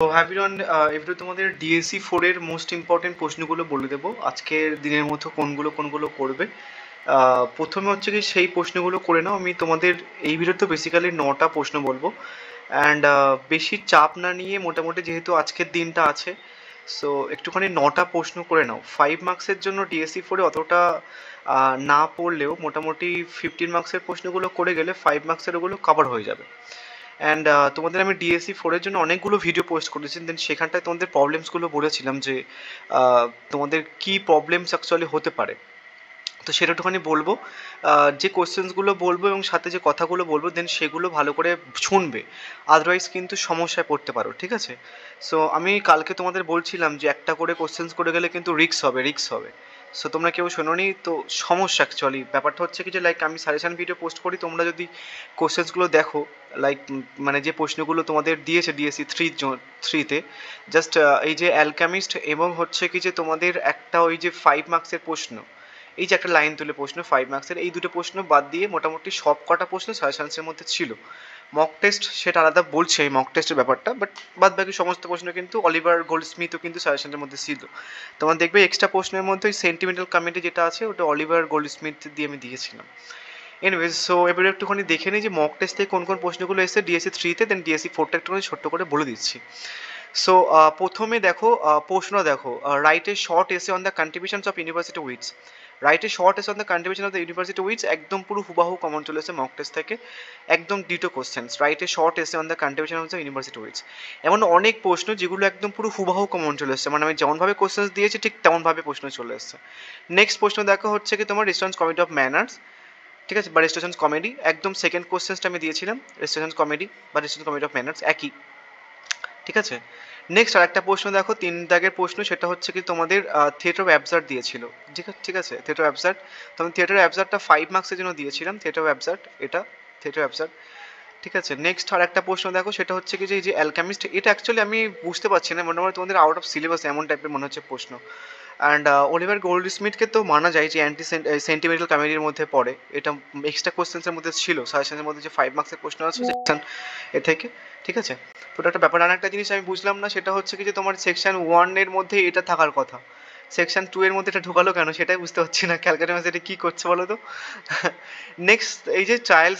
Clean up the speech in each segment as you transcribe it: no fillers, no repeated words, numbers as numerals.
তো এভরিওয়ান, এবারে তোমাদের ডিএসসি 4 এর মোস্ট ইম্পর্টেন্ট প্রশ্নগুলো বলে দেবো আজকের দিনের মতো কোনগুলো কোনগুলো করবে। প্রথমে হচ্ছে কি সেই প্রশ্নগুলো করে নাও। আমি তোমাদের এই ভিডিওতে বেসিক্যালি 9টা প্রশ্ন বলবো অ্যান্ড বেশি চাপ না নিয়ে মোটামুটি যেহেতু আজকের দিনটা আছে, সো একটুখানি 9টা প্রশ্ন করে নাও। 5 মার্কসের জন্য ডিএসসি 4 এ অতটা না পড়লেও মোটামুটি 15 মার্কসের প্রশ্নগুলো করে গেলে 5 মার্কসের ওগুলো কভার হয়ে যাবে। অ্যান্ড তোমাদের আমি ডিএসসি 4 এর জন্য অনেকগুলো ভিডিও পোস্ট করেছি, দেন সেখানটায় তোমাদের প্রবলেমসগুলো বলেছিলাম যে তোমাদের কি প্রবলেমস অ্যাকচুয়ালি হতে পারে। তো সেটা একটুখানি বলবো, যে কোশ্চেন্সগুলো বলবো এবং সাথে যে কথাগুলো বলবো দেন সেগুলো ভালো করে শুনবে, আদারওয়াইজ কিন্তু সমস্যায় পড়তে পারো, ঠিক আছে? সো আমি কালকে তোমাদের বলছিলাম যে একটা করে কোশ্চেন্স করে গেলে কিন্তু রিস্ক হবে। সো তোমরা কেউ শোনোনি তো, সমস্যা অ্যাকচুয়ালি ব্যাপারটা হচ্ছে কি যে লাইক আমি সাজেশন ভিডিও পোস্ট করি, তোমরা যদি কোশ্চেন্সগুলো দেখো লাইক মানে যে প্রশ্নগুলো তোমাদের দিয়েছে ডিএসসি 3-তে, জাস্ট এই যে অ্যালকামিস্ট এবং হচ্ছে কি যে তোমাদের একটা ওই যে 5 মার্কসের প্রশ্ন, এই যে একটা লাইন তুলে প্রশ্ন 5 মার্কসের, এই দুটো প্রশ্ন বাদ দিয়ে মোটামুটি সব কটা প্রশ্ন সাজেশনসের মধ্যে ছিল। মক টেস্ট সেটা আলাদা বলছে এই মক টেস্টের ব্যাপারটা, বাট বাদ বাকি সমস্ত প্রশ্ন কিন্তু অলিভার গোল্ডস্মিথও কিন্তু সাজেশনের মধ্যে ছিল। তোমার দেখবে এক্সট্রা প্রশ্নের মধ্যে ওই সেন্টিমেন্টাল কমিটি যেটা আছে ওটা অলিভার গোল্ডস্মিথ দিয়ে আমি দিয়েছিলাম। এনিওয়েজ, সো এবারে একটুখানি দেখে নিই যে মক টেস্ট থেকে কোন কোন প্রশ্নগুলো এসেছে ডিএসসি 3-তে, দেন ডিএসসি 4টা একটুখানি ছোট্ট করে বলে দিচ্ছি। সো প্রথমে দেখো, প্রশ্ন দেখো, write a short essay on the contributions of University Wits. Write a short essay on the contribution of the University Wits একদম পুরো হুবাহু কমন চলেছে মক টেস্ট থেকে, একদম ditto questions. Write a short essay on the contribution of the University Wits, এমন অনেক প্রশ্ন যেগুলো একদম পুরো হুবাহু কমন চলে এসছে, মানে আমি যেমনভাবে কোশ্চেন্স দিয়েছি ঠিক তেমনভাবে প্রশ্ন চলে এসছে। নেক্সট প্রশ্ন দেখো হচ্ছে কি তোমার রেস্টুরেন্টস কমিটি অফ ম্যানার্স, ঠিক আছে, বা রেস্টুরেন্টস কমেডি, একদম সেকেন্ড কোশ্চেন্সটা আমি দিয়েছিলাম রেস্টুরেন্টস কমেডি বা রেস্টুরেন্টস কমিটি অফ ম্যানার্স একই, ঠিক আছে। নেক্সট আর একটা প্রশ্ন দেখো 3 দাগের প্রশ্ন, সেটা হচ্ছে কি তোমাদের থিয়েটার অফ অ্যাবসার্ড দিয়েছিল, ঠিক আছে থিয়েটার অফ অ্যাবসার্ড। তো আমি থিয়েটার অফ অ্যাবসার্ডটা 5 মার্কসের জন্য দিয়েছিলাম, থিয়েটার অফ অ্যাবসার্ড এটা, থিয়েটার অফ অ্যাবসার্ড, ঠিক আছে। নেক্সট আর একটা প্রশ্ন দেখো, সেটা হচ্ছে কি যে এই যে অ্যালকেমিস্ট, এটা অ্যাকচুয়ালি আমি বুঝতে পারছি না, মোটামুটি তোমাদের আউট অফ সিলেবাস এমন টাইপের মনে হচ্ছে প্রশ্ন। অ্যান্ড অলিভার গোল্ডস্মিথকে তো মানা যায় যে অ্যান্টি সেন্টিমেন্টাল কমেডির মধ্যে পড়ে, এটা এক্সট্রা কোশ্চেন্সের মধ্যে ছিল, সাজেশনের মধ্যে যে 5 মার্কসের প্রশ্ন আছে সেকশন এ থেকে, ঠিক আছে। তো এটা একটা ব্যাপার। আর একটা জিনিস আমি বুঝলাম না, সেটা হচ্ছে কি যে তোমার সেকশন 1 এর মধ্যে এটা থাকার কথা, সেকশন 2 এর মধ্যে এটা ঢোকালো কেন সেটাই বুঝতে পারছি না, ক্যালকাটা ম্যাচ এটা কী করছে বলো তো। নেক্সট এই যে ট্রায়াল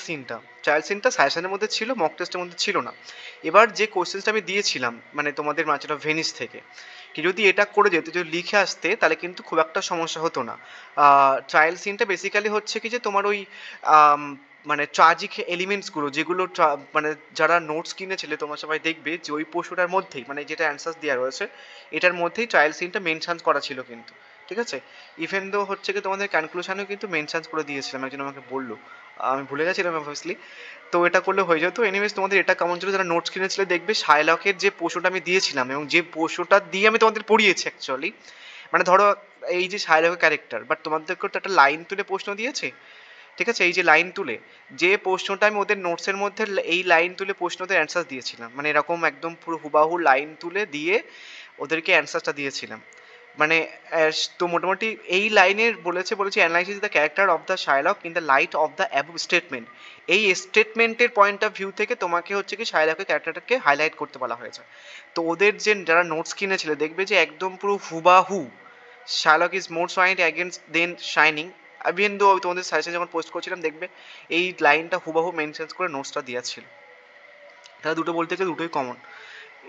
সিনটা সাজেশনের মধ্যে ছিল, মক টেস্টের মধ্যে ছিল না। এবার যে কোশ্চেন্সটা আমি দিয়েছিলাম মানে তোমাদের মার্চেন্ট অফ ভেনিস থেকে, কি যদি এটা করে যেত, যদি লিখে আসতে তাহলে কিন্তু খুব একটা সমস্যা হতো না। ট্রায়াল সিনটা বেসিক্যালি হচ্ছে কি যে তোমার ওই আম, মানে ট্রাজিক এলিমেন্টসগুলো যেগুলো মানে যারা নোটস কিনেছিলে তোমরা সবাই দেখবে যে ওই পশুটার মধ্যেই মানে যেটা অ্যান্সার দেওয়া রয়েছে এটার মধ্যেই ট্রায়াল সিনটা মেনশন করা ছিল কিন্তু, ঠিক আছে। ইভেন দো হচ্ছে কি তোমাদের কনক্লুশনেও কিন্তু মেনশন করে দিয়েছিলাম, একজন আমাকে বললো, আমি ভুলে গেছিলাম অবভিয়াসলি। তো এটা করলে হয়ে যেত। এনিওয়েজ তোমাদের এটা কেমন ছিল, যারা নোটস কিনেছিলে দেখবে শাইলকের যে পশুটা আমি দিয়েছিলাম এবং যে পশুটা দিয়ে আমি তোমাদের পড়িয়েছি অ্যাকচুয়ালি, মানে ধরো এই যে শাইলকের ক্যারেক্টার, বাট তোমাদেরকে তো একটা লাইন তুলে প্রশ্ন দিয়েছে, ঠিক আছে। এই যে লাইন তুলে যে প্রশ্নটা আমি ওদের নোটসের মধ্যে এই লাইন তুলে প্রশ্নতে অ্যান্সার দিয়েছিলাম, মানে এরকম একদম পুরো হুবাহু লাইন তুলে দিয়ে ওদেরকে অ্যান্সারটা দিয়েছিলাম, মানে তো মোটামুটি এই লাইনের বলেছে analysis the character of the Shylock in the light off the above statement. এই স্টেটমেন্টের পয়েন্ট অফ ভিউ থেকে তোমাকে হচ্ছে কি শাইলকের ক্যারেক্টারটাকে হাইলাইট করতে বলা হয়েছে। তো ওদের যে যারা নোটস কিনেছিল দেখবে যে একদম পুরো হুবাহু Sherlock is more sinned against than shining, even though আমি তোমাদের সাজেশন যখন পোস্ট করছিলাম দেখবে এই লাইনটা হুবাহু মেনশন করে নোটসটা দেওয়া ছিল। তারা দুটো বলতে গেলে দুটোই কমন।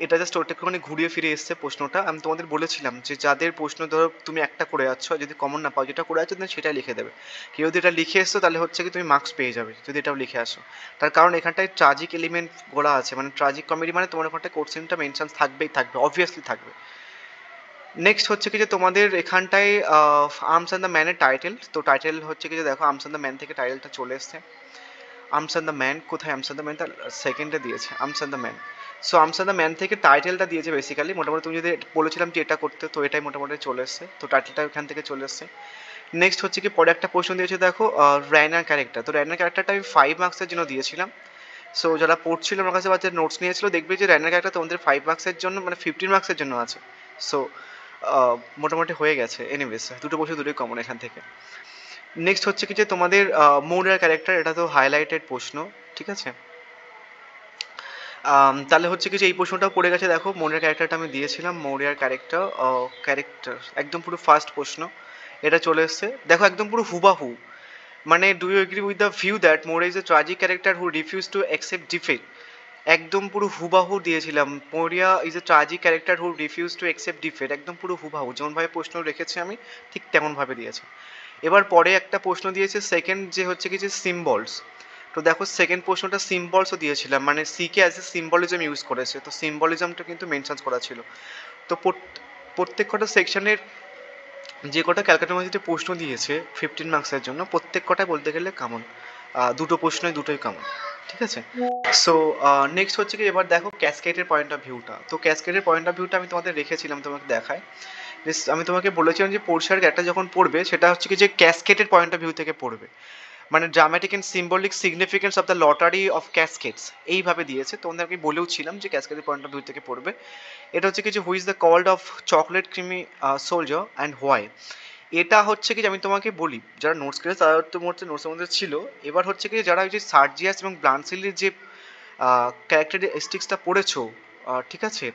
এটা জাস্ট ওটা একটুখানি ঘুরিয়ে ফিরে এসছে প্রশ্নটা। আমি তোমাদের বলেছিলাম যে যাদের প্রশ্ন ধরো তুমি একটা করে যাচ্ছ, যদি কমন না পাও যেটা করে যাচ্ছ দেন সেটাই লিখে দেবে। কেউ যদি এটা লিখে এসছো তাহলে হচ্ছে কি তুমি মার্কস পেয়ে যাবে যদি এটাও লিখে আসো। তার কারণ এখানটায় ট্রাজিক এলিমেন্ট গোড়া আছে, মানে ট্রাজিক কমেডি মানে তোমার ওখানটায় কোশ্চেনটা মেনশন থাকবেই থাকবে, অবভিয়াসলি থাকবে। নেক্সট হচ্ছে কি যে তোমাদের এখানটায় আর্মস অ্যান্ড দ্য ম্যানের টাইটেল, তো টাইটেল হচ্ছে কি যে দেখো আর্মস অ্যান্ড দ্য ম্যান থেকে টাইটেলটা চলে এসছে। আর্মস অ্যান্ড দ্য ম্যান কোথায়, আর্মস অ্যান্ড দ্য ম্যান তার সেকেন্ডে দিয়েছে arms and the man. So arms and the man থেকে টাইটেলটা দিয়েছে বেসিক্যালি, মোটামুটি তুমি যদি বলেছিলাম যে এটা করতে তো এটাই মোটামুটি চলে এসছে, তো টাইটেলটা এখান থেকে চলে এসছে। নেক্সট হচ্ছে কি পরে একটা প্রশ্ন দিয়েছে দেখো রায়নার ক্যারেক্টার, তো রায়নার ক্যারেক্টারটা আমি 5 মার্কসের জন্য দিয়েছিলাম। সো যারা পড়ছিল আমার কাছে বা যারা নোটস নিয়েছিল দেখবে যে রায়নার ক্যারেক্টার তোমাদের 5 মার্কসের জন্য মানে 15 মার্কসের জন্য আছে। সো মোটামুটি হয়ে গেছে। এনিওয়েজ দুটো প্রশ্ন দুটোই কমন এখান থেকে। নেক্সট হচ্ছে কি যে তোমাদের মৌরার ক্যারেক্টার, এটা তো হাইলাইটেড প্রশ্ন, ঠিক আছে। তাহলে হচ্ছে কি যে এই প্রশ্নটা পড়ে গেছে। দেখো মৌরিয়ার ক্যারেক্টারটা আমি দিয়েছিলাম, মৌরিয়ার ক্যারেক্টার একদম পুরো ফার্স্ট প্রশ্ন এটা চলে এসছে। দেখো একদম পুরো হুবাহু, মানে do you agree with the view that Maurya is a tragic character who refuse to accept defeat. একদম পুরো হুবাহু দিয়েছিলাম, Maurya is a tragic character who refuse to accept defeat, একদম পুরো হুবাহু যেমনভাবে প্রশ্ন রেখেছি আমি ঠিক তেমনভাবে দিয়েছে। এবার পরে একটা প্রশ্ন দিয়েছে সেকেন্ড, যে হচ্ছে কি যে সিম্বলস। তো দেখো সেকেন্ড প্রশ্নটা সিম্বলসও দিয়েছিলাম, মানে সিকে অ্যাজ এ সিম্বলিজম ইউজ করেছে, তো সিম্বলিজমটা কিন্তু মেনশন করা ছিল। তো প্রত্যেক কটা সেকশনের যে কটা ক্যালকাটা ইউনিভার্সিটি প্রশ্ন দিয়েছে 15 মার্কসের জন্য, প্রত্যেক কটাই বলতে গেলে কমন, দুটো প্রশ্নই দুটোই কমন। ঠিক আছে, সো নেক্সট হচ্ছে কি এবার দেখো ক্যাসকেডের পয়েন্ট অফ ভিউটা। তো ক্যাসকেডের পয়েন্ট অফ ভিউটা আমি তোমাদের রেখেছিলাম, তোমাকে দেখায়। আমি তোমাকে বলেছিলাম যে পোর্শার একটা যখন পড়বে সেটা হচ্ছে কি যে ক্যাসকেডের পয়েন্ট অফ ভিউ থেকে পড়বে, মানে dramatic and symbolic significance of the lottery of cascades এইভাবে দিয়েছে। তোমাদের আমি বলেও ছিলাম যে ক্যাসকেডের পয়েন্ট অফ ভিউ থেকে পড়বে। এটা হচ্ছে কি যে who is the called of chocolate creamy soldier and why. এটা হচ্ছে কি যে আমি তোমাকে বলি, যারা নোটস করেছে তারা তো নোটসের মধ্যে ছিল। এবার হচ্ছে কি যারা ওই যে সার্জিয়াস এবং ব্লান্সিলির যে ক্যারেক্টারিস্টিক্সটা পড়েছো, ঠিক আছে,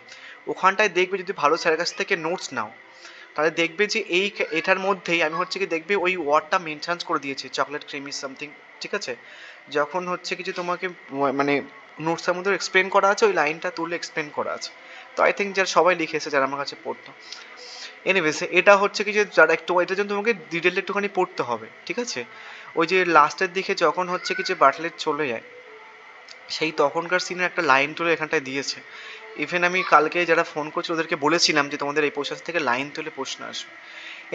ওখানটায় দেখবে যদি ভালো স্যারের কাছ থেকে নোটস নাও তাহলে দেখবে যে এটার মধ্যেই আমি হচ্ছে কি দেখবে ওই ওয়ার্ডটা মেনশন করে দিয়েছি, চকলেট ক্রিমি সামথিং। ঠিক আছে, যখন হচ্ছে কি যে তোমাকে মানে নোটসের মধ্যে এক্সপ্লেন করা আছে, ওই লাইনটা তুলে এক্সপ্লেন করা আছে। তো আই থিঙ্ক যারা সবাই লিখেছে যারা আমার কাছে পড়তো। এনিওয়েজ এটা হচ্ছে কি যে যারা একটু এটার জন্য তোমাকে ডিটেলটা একটুখানি পড়তে হবে। ঠিক আছে, ওই যে লাস্টের দিকে যখন হচ্ছে কি যে বাটলেট চলে যায়, সেই তখনকার সিনের একটা লাইন তুলে এখানটায় দিয়েছে। ইভেন আমি কালকে যারা ফোন করছিল ওদেরকে বলেছিলাম যে তোমাদের এই প্রশ্ন থেকে লাইন তুলে প্রশ্ন আসবে।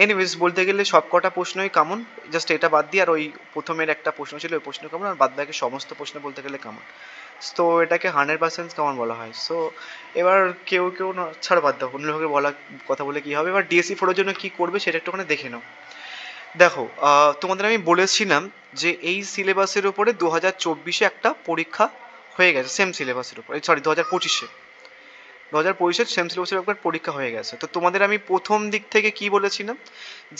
এনিওয়েজ বলতে গেলে সব কটা প্রশ্নই কমন, জাস্ট এটা বাদ দিয়ে আর ওই প্রথমের একটা প্রশ্ন ছিল ওই প্রশ্ন কমন, আর বাদ বাকি সমস্ত প্রশ্ন বলতে গেলে কমন। তো এটাকে 100% কমন বলা হয়। সো এবার কেউ কেউ না ছাড় বাদ দাও, অন্য লোকের বলা কথা বলে কী হবে। এবার ডিএসসি ফোরের জন্য কী করবে সেটা একটুখানি দেখে নাও। দেখো তোমাদের আমি বলেছিলাম যে এই সিলেবাসের উপরে 2024-এ একটা পরীক্ষা হয়ে গেছে, সেম সিলেবাসের উপরে, সরি 2025-এর সেম সিলেবাসের একবার পরীক্ষা হয়ে গেছে। তো তোমাদের আমি প্রথম দিক থেকে কি বলেছিলাম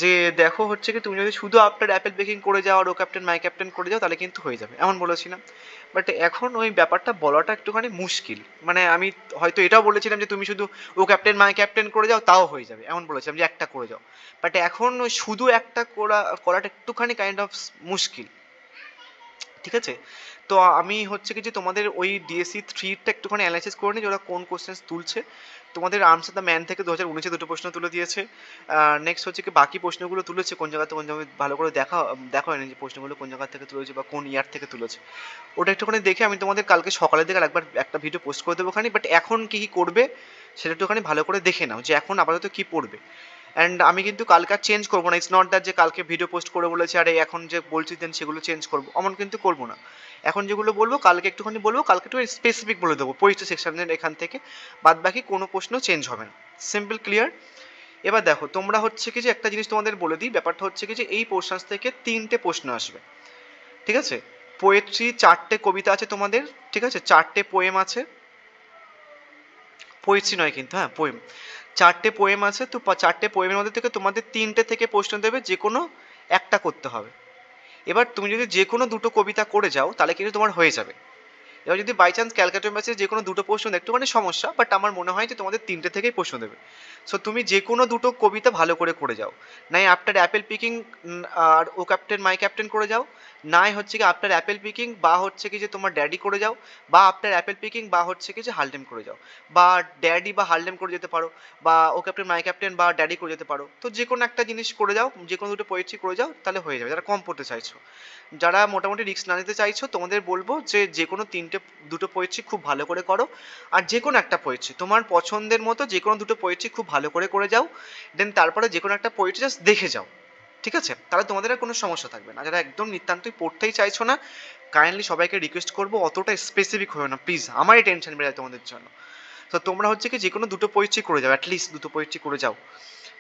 যে দেখো হচ্ছে কি তুমি যদি শুধু আফটার অ্যাপেল বেকিং করে যাও আর ও ক্যাপ্টেন মাই ক্যাপ্টেন করে যাও তাহলে কিন্তু হয়ে যাবে, এমন বলেছিলাম। বাট এখন ওই ব্যাপারটা বলাটা একটুখানি মুশকিল, মানে আমি হয়তো এটাও বলেছিলাম যে তুমি শুধু ও ক্যাপ্টেন মাই ক্যাপ্টেন করে যাও তাও হয়ে যাবে, এমন বলেছিলাম যে একটা করে যাও। বাট এখন ওই শুধু একটা করাটা একটুখানি কাইন্ড অফ মুশকিল। ঠিক আছে, তো আমি হচ্ছে কি যে তোমাদের ওই ডিএসসি 3টা একটুখানি অ্যানালাইসিস করে নিই, ওরা কোন কোশ্চেন তুলছে। তোমাদের আনসার দ্য ম্যান থেকে 2019-এ দুটো প্রশ্ন তুলে দিয়েছে। নেক্সট হচ্ছে কি বাকি প্রশ্নগুলো তুলেছে কোন জায়গাতে কোন জায়গায় ভালো করে দেখা হয়নি যে প্রশ্নগুলো কোন জায়গা থেকে তুলেছে বা কোন ইয়ার থেকে তুলেছে। ওটা একটুখানি দেখে আমি তোমাদের কালকে সকালের দিকে একবার একটা ভিডিও পোস্ট করে দেবো খানি। বাট এখন কি কি করবে সেটা একটুখানি ভালো করে দেখে নাও যে এখন আপাতত কি পড়বে। অ্যান্ড আমি কিন্তু কালকে আর চেঞ্জ করবো না, ইটস নট দ্যাট যে কালকে ভিডিও পোস্ট করে বলেছে আরে এখন যে বলছি দেন সেগুলো চেঞ্জ করবো, এমন কিন্তু করবো না। এখন যেগুলো বলবো কালকে একটুখানি বলবো, কালকে একটু স্পেসিফিক বলে দেবো পরিচিত সেকশনের এখান থেকে, বাদ বাকি কোনো প্রশ্ন চেঞ্জ হবে না। Simple clear. এবার দেখো তোমরা হচ্ছে কি যে একটা জিনিস তোমাদের বলে দিই, ব্যাপারটা হচ্ছে কি যে এই পোর্শন থেকে 3টে প্রশ্ন আসবে। ঠিক আছে, পোয়েট্রি 4টে কবিতা আছে তোমাদের, ঠিক আছে, 4টে পোয়েম আছে, পোয়েট্রি নয় কিন্তু, হ্যাঁ পোয়েম, 4টে পোয়েম আছে। তো 4টে পোয়েমের মধ্যে থেকে তোমাদের 3টে থেকে প্রশ্ন দেবে, যে কোনো একটা করতে হবে। এবার তুমি যদি যে কোনো দুটো কবিতা করে যাও তাহলে কিন্তু তোমার হয়ে যাবে। এবার যদি বাই চান্স ক্যালকাটা ইউনিভার্সিটি যে কোনো দুটো প্রশ্ন একটুখানি সমস্যা, বাট আমার মনে হয় যে তোমাদের 3টে থেকেই প্রশ্ন দেবে। সো তুমি যে কোনো দুটো কবিতা ভালো করে যাও, নাই আফটার অ্যাপেল পিকিং আর ও ক্যাপ্টেন মাই ক্যাপ্টেন করে যাও, নাই হচ্ছে কি আফটার অ্যাপেল পিকিং বা হচ্ছে কি যে তোমার ড্যাডি করে যাও, বা আফটার অ্যাপেল পিকিং বা হচ্ছে কি যে হালডেম করে যাও, বা ড্যাডি বা হালডেম করে যেতে পারো, বা ও ক্যাপ্টেন মাই ক্যাপ্টেন বা ড্যাডি করে যেতে পারো। তো যে কোনো একটা জিনিস করে যাও, যে কোনো দুটো পোয়েট্রি করে যাও তাহলে হয়ে যাবে, যারা কম পড়তে চাইছো। যারা মোটামুটি রিস্ক না নিতে চাইছো তোমাদের বলবো যে যে কোনো দুটো পোয়েট্রি খুব ভালো করে করো, আর যে কোনো একটা পোয়েট্রি তোমার পছন্দের মতো যে কোনো দুটো পোয়েট্রি খুব ভালো করে যাও। দেন তারপরে যে কোনো একটা পোয়েট্রি জাস্ট দেখে যাও। ঠিক আছে, তাহলে তোমাদের আর কোনো সমস্যা থাকবে না। যারা একদম নিতান্তই পড়তেই চাইছো না, কাইন্ডলি সবাইকে রিকোয়েস্ট করবো অতটা স্পেসিফিক হয়েও না প্লিজ, আমারই টেনশন বেড়ে যায় তোমাদের জন্য। তো তোমরা হচ্ছে কি যে কোনো দুটো পোয়েট্রি করে যাও, অ্যাটলিস্ট দুটো পোয়েট্রি করে যাও।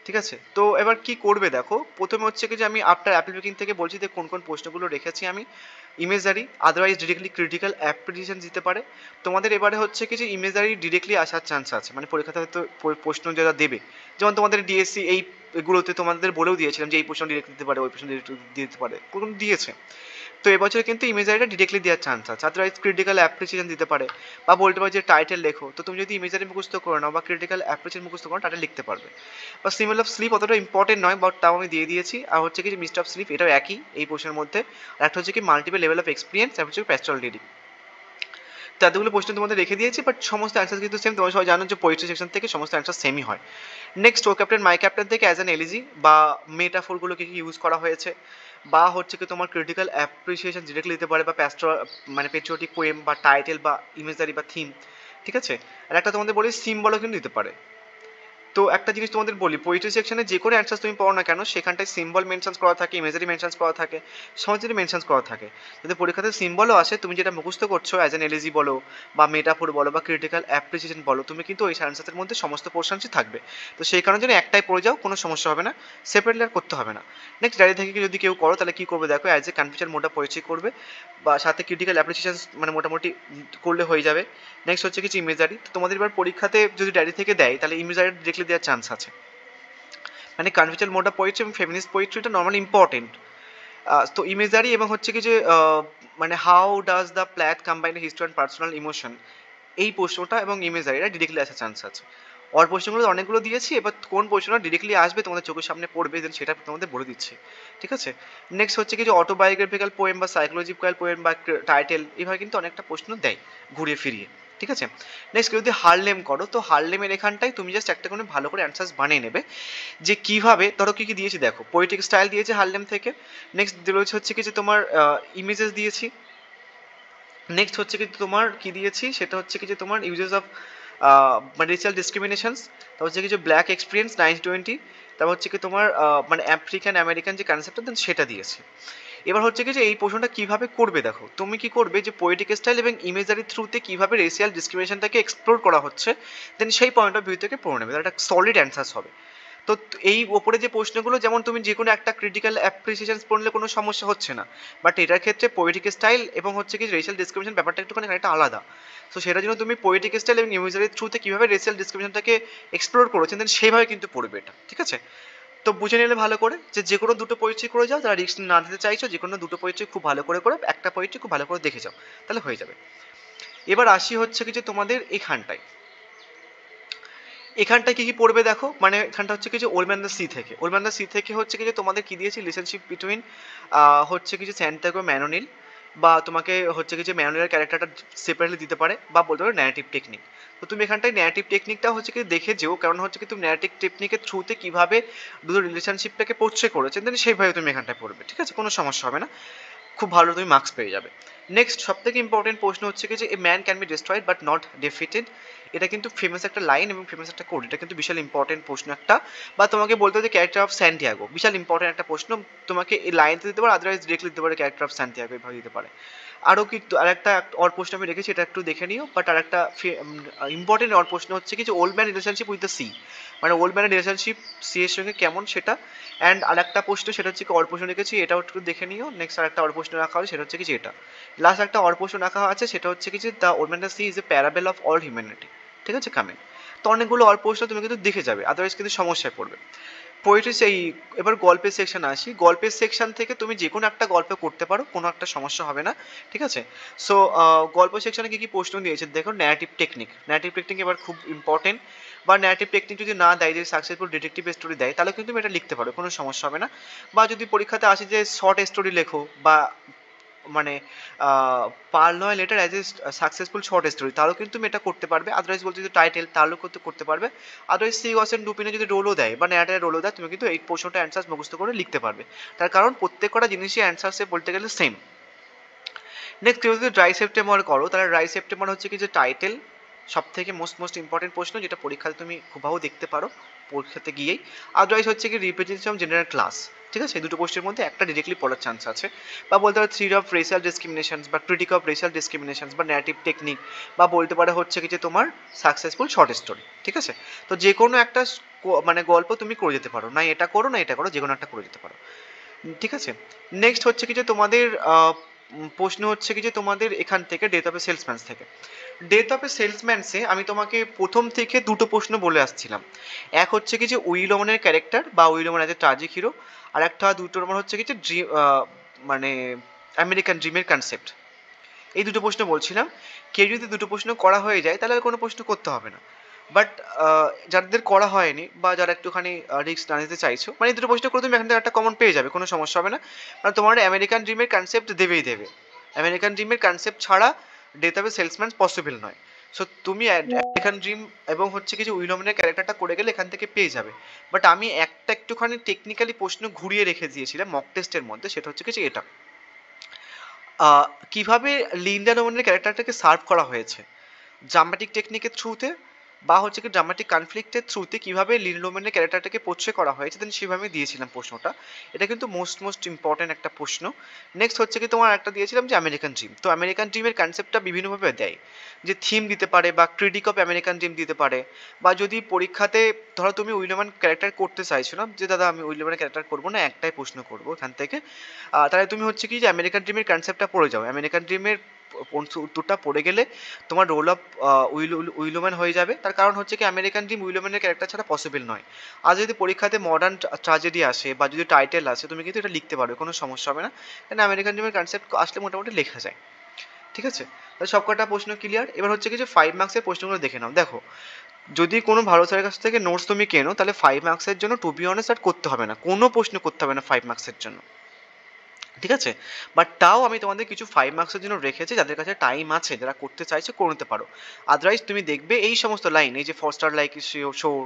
ঠিক আছে, তো এবার কি করবে দেখো, প্রথমে হচ্ছে কি যে আমি আফটার অ্যাপেল বেকিং থেকে বলছি যে কোন কোন প্রশ্নগুলো রেখেছি আমি। Imagery otherwise directly critical appreciation দিতে পারে। তোমাদের এবারে হচ্ছে কি যে ইমেজারি ডিরেক্টলি আসার চান্স আছে, মানে পরীক্ষাতে হয়তো প্রশ্ন যারা দেবে, যেমন তোমাদের ডিএসসি এগুলোতে তোমাদের বলেও দিয়েছিলাম যে এই প্রশ্ন ডিরেক্ট দিতে পারে, ওই প্রশ্ন ডিরেক্ট দিতে পারে, কোন দিয়েছে। তো এবছর কিন্তু ইমেজারিটা ডিরেক্টলি দেওয়ার চান্স আছে, আদারওয়াইজ ক্রিটিক্যাল অ্যাপ্রিসিয়েশন দিতে পারে, বা বলতে পারে যে টাইটেল লেখো, তো তুমি যদি ইমেজারি মুখস্থ করে নাও বা ক্রিটিক্যাল অ্যাপ্রিসিয়েশন মুখস্থ করো টাইটেল লিখতে পারবে। বা সিম্বল অফ স্লিপ অতটা ইম্পর্টেন্ট নয়, বাট তাও আমি দিয়ে দিয়েছি। আর হচ্ছে কি যে মিস্ট অফ স্লিপ, এটাও একই এই প্রশ্নের মধ্যে। আর একটা হচ্ছে কি মাল্টিপল লেভেল অফ এক্সপিরিয়েন্স, আর হচ্ছে প্যাস্ট্রাল রিডিং। তো এতগুলো প্রশ্ন তোমাদের রেখে দিয়েছি, বাট সমস্ত অ্যান্সার কিন্তু সেম। তোমরা সবাই জানো যে পোয়েট্রি সেকশন থেকে সমস্ত অ্যান্সার সেমই হয়। Next, O captain my captain থেকে অ্যাজ অ্যান এলিজি বা মেটাফোরগুলোকে কি ইউজ করা হয়েছে, বা হচ্ছে কি তোমার ক্রিটিক্যাল অ্যাপ্রিসিয়েশন ডিরেক্টলি দিতে পারে, বা মানে পেট্রিয়টিক পোয়েম বা টাইটেল বা ইমেজারি বা থিম, ঠিক আছে। আর একটা তোমাদের বলি সিম্বলও কিন্তু দিতে পারে। তো একটা জিনিস তোমাদের বলি, পোয়েট্রি সেকশনে যে কোনো অ্যান্সার তুমি পড়ো না কেন, সেখানটায় সিম্বল মেনশন করা থাকে, ইমেজারি মেনশন করা থাকে, সমস্ত কিছু মেনশন করা থাকে। যদি পরীক্ষাতে সিম্বলও আসে, তুমি যেটা মুখস্থ করছো অ্যাজ অ্যান এলিজি বলো বা মেটাফোর বলো বা ক্রিটিক্যাল অ্যাপ্রিসিয়েশন বলো, তুমি কিন্তু ওই অ্যান্সারের মধ্যে সমস্ত পোর্শনসই থাকবে। তো সেই কারণে যদি একটাই পড়ে যাও কোনো সমস্যা হবে না, সেপারেটলি আর করতে হবে না। নেক্সট, ডায়রি থেকে যদি কেউ করো তাহলে কী করবে দেখো, অ্যাজ এ কনফিউশন মোডটা পোয়েট্রি করবে, বা সাথে ক্রিটিক্যাল অ্যাপ্রিসিয়েশন মানে মোটামুটি করলে হয়ে যাবে। নেক্সট হচ্ছে কিছু ইমেজারি। তোমাদের এবার পরীক্ষাতে যদি ডায়রি থেকে দেয় তাহলে ইমেজারি ডিরেক্টলি দেওয়ার চান্স আছে। মানে কনভেনশনাল মোড অফ পোয়েট্রি এবং ফেমিনিস্ট পোয়েট্রিটা নর্মালি ইম্পর্টেন্ট। তো ইমেজারি এবং হচ্ছে কি যে মানে how does the plot combine history and personal emotion, এই প্রশ্নটা এবং ইমেজারিটা ডিরেক্টলি আসার চান্স আছে। ওর প্রশ্নগুলো অনেকগুলো দিয়েছি, এবার কোন প্রশ্নটা ডিরেক্টলি আসবে তোমাদের চোখের সামনে পড়বে দেন সেটা তোমাদের বলে দিচ্ছি, ঠিক আছে। নেক্সট হচ্ছে কি যে অটোবায়োগ্রাফিক্যাল পোয়েম বা সাইকোলজিক্যাল পোয়েম বা টাইটেল, এইভাবে কিন্তু অনেকটা প্রশ্ন দেয় ঘুরিয়ে ফিরিয়ে, ঠিক আছে। নেক্সট যদি হারলেম করো, তো হারলেমের এখানটায় তুমি জাস্ট একটা করে ভালো করে অ্যান্সার্স বানিয়ে নেবে, যে কিভাবে ধরো কী কী দিয়েছি দেখো, পোয়েটিক স্টাইল দিয়েছে হারলেম থেকে। নেক্সট রয়েছে হচ্ছে কি যে তোমার ইমেজেস দিয়েছি। নেক্সট হচ্ছে কি তোমার কি দিয়েছি, সেটা হচ্ছে কি যে তোমার ইউজেস অফ মানে রেশিয়াল ডিসক্রিমিনেশনস, তারপর হচ্ছে কি যে ব্ল্যাক এক্সপিরিয়েন্স 1920, তারপর হচ্ছে কি তোমার মানে আফ্রিকান আমেরিকান যে কনসেপ্টটা দেন সেটা দিয়েছে। এবার হচ্ছে কি যে এই প্রশ্নটা কিভাবে করবে দেখো, তুমি কি করবে যে পোয়েটিক স্টাইল এবং ইমেজারি থ্রুতে কিভাবে রেশিয়াল ডিসক্রিমিনেশনটাকে এক্সপ্লোর করা হচ্ছে দেন সেই পয়েন্ট অফ ভিউ থেকে পড়ে নেবে, একটা সলিড অ্যান্সার্স হবে। তো এই ওপরে যে প্রশ্নগুলো, যেমন তুমি যে কোনো একটা ক্রিটিক্যাল অ্যাপ্রিসিয়েশন পড়লে কোনো সমস্যা হচ্ছে না, বাট এটার ক্ষেত্রে পোয়েটিক স্টাইল এবং হচ্ছে কি রেশিয়াল ডিসক্রিমিনেশন ব্যাপারটা একটুখানি একটা আলাদা। তো সেটার জন্য তুমি পোয়েটিক স্টাইল এবং ইমেজারির থ্রুতে কীভাবে রেশিয়াল ডিসক্রিমিনেশনটাকে এক্সপ্লোর করেছেন দেন সেইভাবে কিন্তু পড়বে এটা, ঠিক আছে। তো বুঝে নিলে ভালো করে যে কোনো দুটো পোয়েট্রি করে যাও, যারা রিস্ক না দিতে চাইছো যে কোনো দুটো পোয়েট্রি খুব ভালো করে একটা পোয়েট্রি খুব ভালো করে দেখে যাও, তাহলে হয়ে যাবে। এবার আসি হচ্ছে কি যে তোমাদের এখানটায় কি কি পড়বে দেখো, মানে এখানটা হচ্ছে কি যে ওল্ড ম্যান দ্য সি থেকে, ওল্ড ম্যান দ্য সি থেকে হচ্ছে কি যে তোমাদের কি দিয়েছি, রিলেশনশিপ বিটুইন হচ্ছে কি যে স্যান্টিয়াগো ম্যানোনিল, বা তোমাকে হচ্ছে কি যে ম্যানোনিলের ক্যারেক্টারটা সেপারেটলি দিতে পারে, বা বলতে পারো ন্যারেটিভ টেকনিক। তো তুমি এখানটায় ন্যারেটিভ টেকনিকটা হচ্ছে কি দেখে যেও, কারণ হচ্ছে কি তুমি ন্যারেটিভ টেকনিকের থ্রুতে কিভাবে দুটো রিলেশনশিপটাকে পোর্ট্রে করেছে দেন সেইভাবে তুমি এখানটায় পড়বে, ঠিক আছে, কোনো সমস্যা হবে না, খুব ভালো তুমি মার্কস পেয়ে যাবে। নেক্সট সব থেকে ইম্পর্টেন্ট প্রশ্ন হচ্ছে কি যে a man can be destroyed but not defeated, এটা কিন্তু ফেমাস একটা লাইন এবং ফেমাস একটা কোড, এটা কিন্তু বিশাল ইম্পর্টেন্ট প্রশ্ন একটা। বা তোমাকে বলতে হবে ক্যারেক্টার অফ স্যান্টিয়াগো, বিশাল ইম্পর্টেন্ট একটা প্রশ্ন, তোমাকে এই লাইনতে দিতে পারে, আদারওয়াইজ ডিরেক্টলি দিতে পারে ক্যারেক্টার অফ স্যান্টিয়াগো, এভাবে দিতে পারে। আরও কি আরেকটা অর প্রশ্ন আমি রেখেছি, এটা একটু দেখে নিও। বাট আরেকটা ইম্পর্টেন্ট অর প্রশ্ন হচ্ছে কি যে old man relationship with the sea, মানে ওল্ড ম্যানের রিলেশনশিপ সি এর সঙ্গে কেমন সেটা। অ্যান্ড আরেকটা প্রশ্ন সেটা হচ্ছে কি অর প্রশ্ন রেখেছি, এটাও একটু দেখে নিও। নেক্সট আরেকটা অর প্রশ্ন রাখা হবে, সেটা হচ্ছে কি যে এটা লাস্ট একটা অর প্রশ্ন রাখা আছে, সেটা হচ্ছে কি যে the old man the sea is a parable of all humanity, ঠিক আছে, কামিং। তো অনেকগুলো অর প্রশ্ন তুমি কিন্তু দেখে যাবে, আদারওয়াইজ কিন্তু সমস্যায় পড়বে। পোয়েট্রি সেই, এবার গল্পের সেকশন আসি, গল্পের সেকশন থেকে তুমি যে কোনো একটা গল্প করতে পারো, কোনো একটা সমস্যা হবে না, ঠিক আছে। সো গল্প সেকশনে কী কী প্রশ্ন দিয়েছে দেখো, ন্যারেটিভ টেকনিক, ন্যারেটিভ টেকনিক এবার খুব ইম্পর্টেন্ট। বা ন্যারেটিভ টেকনিক যদি না দেয়, যদি সাকসেসফুল ডিটেকটিভ স্টোরি দেয় তাহলে কিন্তু তুমি এটা লিখতে পারো, কোনো সমস্যা হবে না। বা যদি পরীক্ষাতে আসে যে শর্ট স্টোরি লেখো, বা মানে পার নয় letter as a successful short story, তাহলেও কিন্তু তুমি এটা করতে পারবে। আদারওয়াইজ বলতে যদি টাইটেল, তাহলেও করতে পারবে। আদারওয়াইজ সি গসেন ডুপিনে যদি রোলও দেয় বা ন্যারেটারের রোলও দেয়, তুমি কিন্তু এই প্রশ্নটা অ্যান্সার মুখস্থ করে লিখতে পারবে, তার কারণ প্রত্যেক কটা জিনিসই অ্যান্সারসে বলতে গেলে সেম। নেক্সট কেউ যদি ড্রাই সেপ্টেম্বর করো, তাহলে ড্রাই সেপ্টেম্বর হচ্ছে কি যে টাইটেল সব থেকে মোস্ট ইম্পর্টেন্ট প্রশ্ন, যেটা পরীক্ষাতে তুমি খুবভাবে দেখতে পারো পরীক্ষাতে গিয়েই। আদারওয়াইজ হচ্ছে কি রিপ্রেজেন্টেশন জেনারেল ক্লাস, ঠিক আছে, এই দুটো পোস্টের মধ্যে একটা ডিরেক্টলি পড়ার চান্স আছে। বা বলতে পারো থ্রি অফ রেশিয়াল ডিসক্রিমিনেশনস, বা ক্রিটিক অফ রেশিয়াল ডিসক্রিমিনেশনস, বা ন্যারেটিভ টেকনিক, বা বলতে পারে হচ্ছে কি যে তোমার সাকসেসফুল শর্ট স্টোরি, ঠিক আছে। তো যে কোনো একটা মানে গল্প তুমি করে যেতে পারো, না এটা করো না এটা করো, যে কোনো একটা করে যেতে পারো, ঠিক আছে। নেক্সট হচ্ছে কি যে তোমাদের প্রশ্ন হচ্ছে কি যে তোমাদের এখান থেকে ডেথ অফ এ সেলসম্যানস থেকে, ডেথ অফ এ সেলসম্যানসে আমি তোমাকে প্রথম থেকে দুটো প্রশ্ন বলে আসছিলাম। এক হচ্ছে কি যে উইলমনের ক্যারেক্টার বা উইলমন অ্যাজ এ ট্রাজিক হিরো, আর একটা দুটো নম্বর হচ্ছে কি যে মানে আমেরিকান ড্রিমের কনসেপ্ট। এই দুটো প্রশ্ন বলছিলাম। কেউ যদি দুটো প্রশ্ন করা হয়ে যায় তাহলে আর কোনো প্রশ্ন করতে হবে না। বাট যাদের করা হয়নি বা যারা একটুখানি রিস্ক না নিতে চাইছো, মানে এই দুটো প্রশ্ন করে তুমি এখান থেকে একটা কমন পেয়ে যাবে, কোনো সমস্যা হবে না। মানে তোমার আমেরিকান ড্রিমের কনসেপ্ট দেবেই দেবে। আমেরিকান ড্রিমের কনসেপ্ট ছাড়া death of A salesman possible নয়। সো তুমি আমেরিকান ড্রিম এবং হচ্ছে কি যে উইলম্যানের ক্যারেক্টারটা করে গেলে এখান থেকে পেয়ে যাবে। বাট আমি একটা একটুখানি টেকনিক্যালি প্রশ্ন ঘুরিয়ে রেখে দিয়েছিলাম মক টেস্টের মধ্যে, সেটা হচ্ছে কি যে এটা কিভাবে লিন্ডা নোমানের ক্যারেক্টারটাকে সার্ভ করা হয়েছে, ড্রামাটিক টেকনিকের থ্রুতে বা হচ্ছে কি ড্রামাটিক কনফ্লিক্টের থ্রুতে কীভাবে লিন্ডা নোমানের ক্যারেক্টারটাকে পোট্রে করা হয়েছে, দেন সেভাবে দিয়েছিলাম প্রশ্নটা। এটা কিন্তু মোস্ট ইম্পর্ট্যান্ট একটা প্রশ্ন। নেক্সট হচ্ছে কি তোমার একটা দিয়েছিলাম যে আমেরিকান ড্রিম। তো আমেরিকান ড্রিমের কনসেপ্টটা বিভিন্নভাবে দেয়, যে থিম দিতে পারে বা ক্রিটিক অফ আমেরিকান ড্রিম দিতে পারে, বা যদি পরীক্ষাতে ধরো তুমি উইলম্যান ক্যারেক্টার করতে চাইছো না, যে দাদা আমি উইলম্যানের ক্যারেক্টার করবো না, একটাই প্রশ্ন করবো এখান থেকে, তাহলে তুমি হচ্ছে কি যে আমেরিকান ড্রিমের কনসেপ্টটা পড়ে যাও। আমেরিকান ড্রিমের উত্তরটা পড়ে গেলে তোমার রোল অফ উইলম্যান হয়ে যাবে। তার কারণ হচ্ছে কি আমেরিকান ড্রিম উইলম্যানের ক্যারেক্টার ছাড়া পসিবল নয়। আর যদি পরীক্ষাতে মডার্ন ট্র্যাজেডি আসে বা যদি টাইটেল আসে, তুমি কিন্তু এটা লিখতে পারবে, কোনো সমস্যা হবে না, কারণ আমেরিকান ড্রিমের কনসেপ্ট আসলে মোটামুটি লেখা যায়। ঠিক আছে, তাহলে সবকটা প্রশ্ন ক্লিয়ার। এবার হচ্ছে কি যে 5 মার্কসের প্রশ্নগুলো দেখে নাও। দেখো, যদি কোনো ভালো স্যারের কাছ থেকে নোটস তুমি কেনো, তাহলে 5 মার্কসের জন্য টু বি অনেস্ট আর করতে হবে না, কোনো প্রশ্ন করতে হবে না 5 মার্কসের জন্য। ঠিক আছে, বাট তাও আমি তোমাদের কিছু 5 মার্কসের জন্য রেখেছি, যাদের কাছে টাইম আছে, যারা করতে চাইছে করে নিতে পারো। আদারওয়াইজ তুমি দেখবে এই সমস্ত লাইন, এই যে ফস্টার লাইক শোর,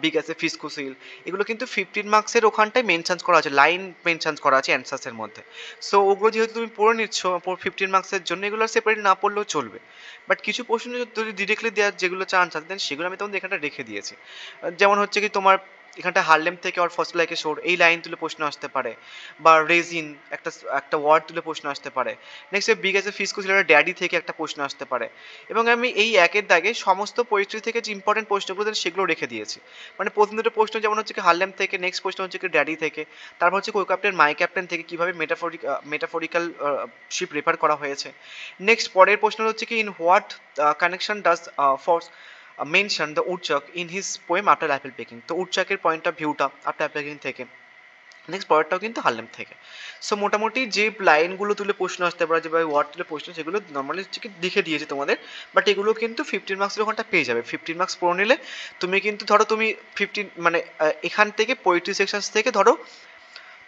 বিগ অ্যাস এ ফিস্কুসিল, এগুলো কিন্তু 15 মার্কসের ওখানটায় মেনশন করা আছে, লাইন মেনশন করা আছে অ্যান্সার্সের মধ্যে। সো ওগুলো যেহেতু তুমি পড়ে নিচ্ছ 15 মার্কসের জন্য, এগুলো সেপারেট না পড়লেও চলবে। বাট কিছু প্রশ্ন যদি ডিরেক্টলি দেওয়ার যেগুলো চান্স আছে, দেন সেগুলো আমি তোমাদের এখানটা রেখে দিয়েছি। যেমন হচ্ছে কি তোমার এখানটা হারলেম থেকে আর ফার্স্ট লাইকে শোর, এই লাইন তুলে প্রশ্ন আসতে পারে, বা রেজিন একটা একটা ওয়ার্ড তুলে প্রশ্ন আসতে পারে। নেক্সট বিগ এস এ ফিস্কো ছিল ড্যাডি থেকে একটা প্রশ্ন আসতে পারে। এবং আমি এই একের দাগে সমস্ত পোয়েট্রি থেকে যে ইম্পর্টেন্ট প্রশ্নগুলো সেগুলো রেখে দিয়েছি। মানে প্রথম দুটো প্রশ্ন যেমন হচ্ছে কি হারলেম থেকে, নেক্সট প্রশ্ন হচ্ছে কি ড্যাডি থেকে, তারপর হচ্ছে কো ক্যাপ্টেন মাই ক্যাপ্টেন থেকে কীভাবে মেটাফরিক্যাল শিপ রেফার করা হয়েছে। নেক্সট পরের প্রশ্ন হচ্ছে কি in what connection does Frost mention the woodchuck in his poem after apple picking. তো উডচকের পয়েন্ট অফ ভিউটা আফটার অ্যাপেল পেকিং থেকে। নেক্সট পরেরটাও কিন্তু হারলেম থেকে। সো মোটামুটি যে লাইনগুলো তুলে প্রশ্ন আসতে পারে, যে ওয়ার্ড তুলে প্রশ্ন, সেগুলো নর্মালি হচ্ছে কি লিখে দিয়েছে তোমাদের। বাট এগুলো কিন্তু 15 মার্কসের ওখানটা পেয়ে যাবে। 15 মার্কস পড়ে নিলে তুমি কিন্তু ধরো তুমি 15 মানে এখান থেকে পোয়েট্রি সেকশন থেকে ধরো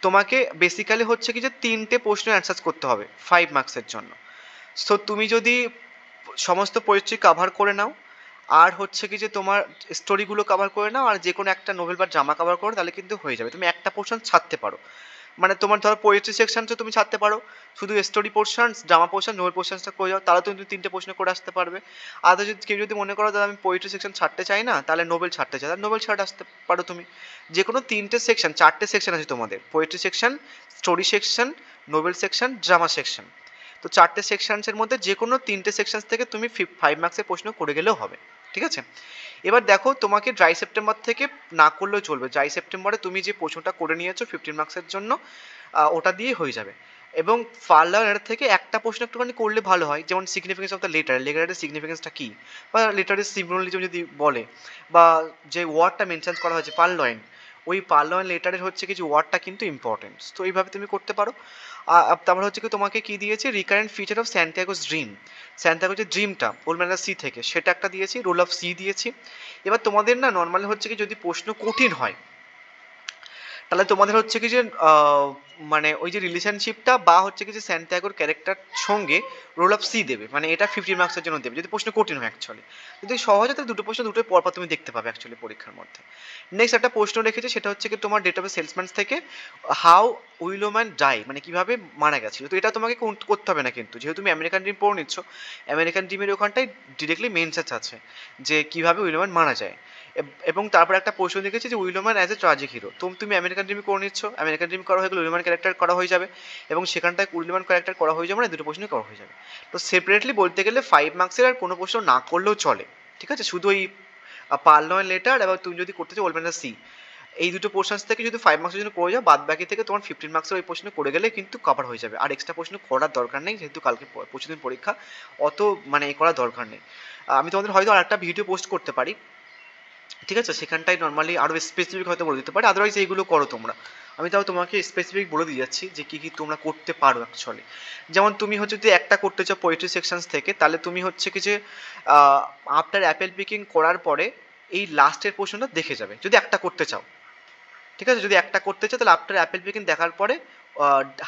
তোমাকে বেসিক্যালি হচ্ছে কি যে 3টে প্রশ্নের অ্যান্সার করতে হবে 5 মার্কসের জন্য। সো তুমি যদি সমস্ত পোয়েট্রি কাভার করে নাও, আর হচ্ছে কি যে তোমার স্টোরিগুলো কাভার করে নাও, আর যে কোনো একটা নোভেল বা ড্রামা কাভার করো, তাহলে কিন্তু হয়ে যাবে। তুমি একটা পোর্শন ছাড়তে পারো, মানে তোমার ধরো পোয়েট্রি সেকশনটা তুমি ছাড়তে পারো, শুধু story portion, drama portion, novel পোর্শনটা করে যাও, তাহলে তুমি 3টে প্রশ্ন করে আসতে পারবে। আর যদি কেউ যদি মনে করো দাদা আমি পোয়েট্রি সেকশন ছাড়তে চাই না, তাহলে নোবেল ছাড়তে চাই, তাহলে নোবেল ছাড়তে আসতে পারো তুমি। যে কোনো 3টে সেকশন, 4টে সেকশন আছে তোমাদের, poetry section, story section, Nobel section, drama section. তো 4টে সেকশনসের মধ্যে যে কোনো 3টে সেকশন থেকে তুমি 5 মার্কসের প্রশ্ন করে গেলেও হবে। ঠিক আছে, এবার দেখো তোমাকে ড্রাই সেপ্টেম্বর থেকে না করলেও চলবে। ড্রাই সেপ্টেম্বরে তুমি যে প্রশ্নটা করে নিয়েছো 15 মার্কসের জন্য, ওটা দিয়ে হয়ে যাবে। এবং পার্লার এটা থেকে একটা প্রশ্ন একটুখানি করলে ভালো হয়, যেমন সিগনিফিকেন্স অফ দ্য লেটার, লেটারের সিগনিফিকেন্সটা কী, বা লেটারের সিম্বলিজম যদি বলে, বা যে ওয়ার্ডটা মেনশন করা হয়েছে পার্লয়েন, ওই পার্লয়েন লেটারের হচ্ছে কিছু ওয়ার্ডটা কিন্তু ইম্পর্টেন্ট। তো এইভাবে তুমি করতে পারো। তারপরে হচ্ছে কি তোমাকে কি দিয়েছে, রিকারেন্ট ফিচার অফ স্যান্টিয়াগোস ড্রিম, স্যান্টিয়াগোর যে ড্রিমটা ওল্ড সি থেকে, সেটা একটা দিয়েছি, রোল অফ সি দিয়েছি। এবার তোমাদের না নর্মালি হচ্ছে কি যদি প্রশ্ন কঠিন হয়, তাহলে তোমাদের হচ্ছে কি যে মানে ওই যে রিলেশনশিপটা বা হচ্ছে কি যে স্যান্টিয়াগোর ক্যারেক্টার সঙ্গে রোল অফ সি দেবে, মানে এটা 15 মার্কসের জন্য দেবে যদি প্রশ্ন কঠিন হয় অ্যাকচুয়ালি। যদি সহজ হয় তাহলে দুটো প্রশ্ন দুটোই পরপর তুমি দেখতে পাবে অ্যাকচুয়ালি পরীক্ষার মধ্যে। নেক্সট একটা প্রশ্ন রেখেছে, সেটা হচ্ছে কি তোমার ডেট অফ সেলসম্যান থেকে হাউ উইলোম্যান ডাই, মানে কিভাবে মারা গেছিল। তো এটা তোমাকে করতে হবে না কিন্তু, যেহেতু তুমি আমেরিকান ড্রিম পড়ে নিচ্ছ, আমেরিকান ড্রিমের ওখানটায় ডিরেক্টলি মেনশন আছে যে কিভাবে উইলোম্যান মারা যায়। এবং তারপর একটা প্রশ্ন দেখেছি যে উইলোম্যান অ্যাজ এ ট্রাজিক হিরো। তো তুমি আমেরিকান ড্রিম করে নিচ্ছ, আমেরিকান ড্রিম করা হয়ে গেলে উইলোম্যান ক্যারেক্টার করা হয়ে যাবে, এবং সেখানটায় উইলোম্যান ক্যারেক্টার করা হয়ে যাবে, মানে দুটো প্রশ্নই করা হয়ে যাবে। তো সেপারেটলি বলতে গেলে 5 মার্কসের আর কোনো প্রশ্ন না করলেও চলে। ঠিক আছে, শুধু ওই পার্লয়েন লেটার, এবং তুমি যদি করতে চাও ওল্ড সি, এই দুটো পোর্শনস থেকে যদি 5 মার্কসের জন্য করে যাও, বাদ বাকি থেকে তোমার 15 মার্কসের ওই প্রশ্ন করে গেলে কিন্তু কভার হয়ে যাবে। আর এক্সট্রা প্রশ্ন করার দরকার নেই, যেহেতু কালকে পরশুদিন পরীক্ষা, অত মানে করার দরকার নেই। আমি তোমাদের হয়তো আর একটা ভিডিও পোস্ট করতে পারি, ঠিক আছে, সেখানটায় নর্মালি আরও স্পেসিফিক হয়তো বলে দিতে পারে, আদারওয়াইজ এইগুলো করো তোমরা। আমি তাও তোমাকে স্পেসিফিক বলে দিয়ে যাচ্ছি যে কী কী তোমরা করতে পারো অ্যাকচুয়ালি। যেমন তুমি হচ্ছে যদি একটা করতে চাও পোয়েট্রি সেকশনস থেকে, তাহলে তুমি হচ্ছে কি যে আফটার অ্যাপেল পিকিং করার পরে এই লাস্টের পোর্শনটা দেখে যাবে যদি একটা করতে চাও। ঠিক আছে, যদি একটা করতে চাও তাহলে আফটার অ্যাপেল পিকিং দেখার পরে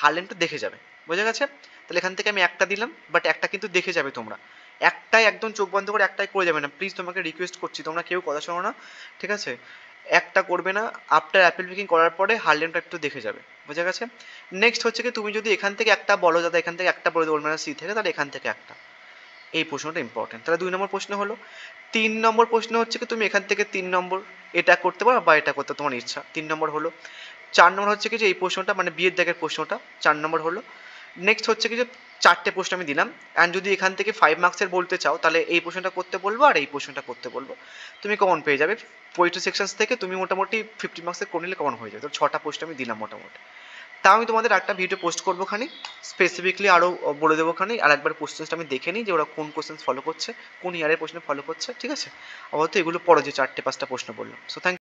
হারলেমটা দেখে যাবে। বোঝা গেছে? তাহলে এখান থেকে আমি একটা দিলাম, বাট একটা কিন্তু দেখে যাবে তোমরা। একটাই একদম চোখ বন্ধ করে একটাই করে যাবে না, প্লিজ তোমাকে রিকোয়েস্ট করছি, তোমরা কেউ কথা শোনো না। ঠিক আছে, একটা করবে না, আফটার অ্যাপেল পিকিং করার পরে হারলেমটা একটু দেখে যাবে। বোঝা গেছে? নেক্সট হচ্ছে কি তুমি যদি এখান থেকে একটা বলো, দাদা এখান থেকে একটা বলে দেবো মানে সি থেকে, তাহলে এখান থেকে একটা, এই প্রশ্নটা ইম্পর্টেন্ট। তাহলে 2 নম্বর প্রশ্ন হলো। 3 নম্বর প্রশ্ন হচ্ছে কি তুমি এখান থেকে 3 নম্বর এটা করতে পারো বা এটা করতে তোমার ইচ্ছা, 3 নম্বর হলো। 4 নম্বর হচ্ছে কি যে এই প্রশ্নটা মানে বিয়ের দাগের প্রশ্নটা 4 নম্বর হলো। নেক্সট হচ্ছে কি যে 4টে প্রশ্ন আমি দিলাম, অ্যান্ড যদি এখান থেকে 5 মার্কসের বলতে চাও তাহলে এই প্রশ্নটা করতে বলবো আর এই প্রশ্নটা করতে বলবো, তুমি কমন পেয়ে যাবে। পোয়েট্রি সেকশনস থেকে তুমি মোটামুটি 50 মার্কসের করে নিলে কমন হয়ে যাবে। তো 6টা প্রশ্ন আমি দিলাম মোটামুটি। তা আমি তোমাদের একটা ভিডিও পোস্ট করবো খানি, স্পেসিফিকলি আরও বলে দেবো খানি, আর একবার কোশ্চেন্সটা আমি দেখে নিই যে ওরা কোন কোশ্চেন্স ফলো করছে, কোন ইয়ারের প্রশ্ন ফলো করছে। ঠিক আছে, আপাতত এগুলো পড়ো যে 4টে 5টা প্রশ্ন বললাম। So thank